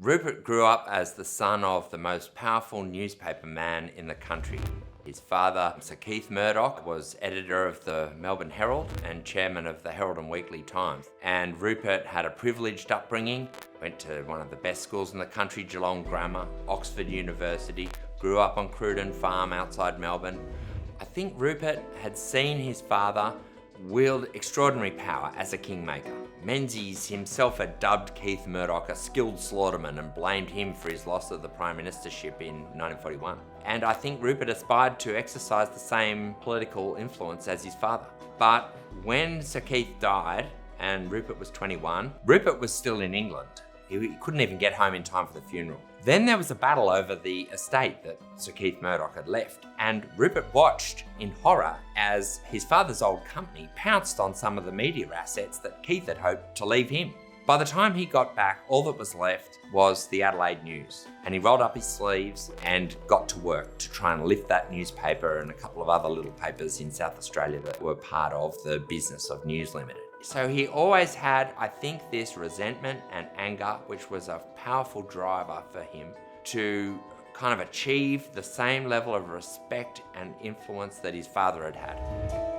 Rupert grew up as the son of the most powerful newspaper man in the country. His father, Sir Keith Murdoch, was editor of the Melbourne Herald and chairman of the Herald and Weekly Times. And Rupert had a privileged upbringing, went to one of the best schools in the country, Geelong Grammar, Oxford University, grew up on Cruden Farm outside Melbourne. I think Rupert had seen his father wield extraordinary power as a kingmaker. Menzies himself had dubbed Keith Murdoch a skilled slaughterman and blamed him for his loss of the Prime Ministership in 1941. And I think Rupert aspired to exercise the same political influence as his father. But when Sir Keith died and Rupert was 21, Rupert was still in England. He couldn't even get home in time for the funeral. Then there was a battle over the estate that Sir Keith Murdoch had left, and Rupert watched in horror as his father's old company pounced on some of the media assets that Keith had hoped to leave him. By the time he got back, all that was left was the Adelaide News, and he rolled up his sleeves and got to work to try and lift that newspaper and a couple of other little papers in South Australia that were part of the business of News Limited. So he always had, I think, this resentment and anger, which was a powerful driver for him to kind of achieve the same level of respect and influence that his father had had.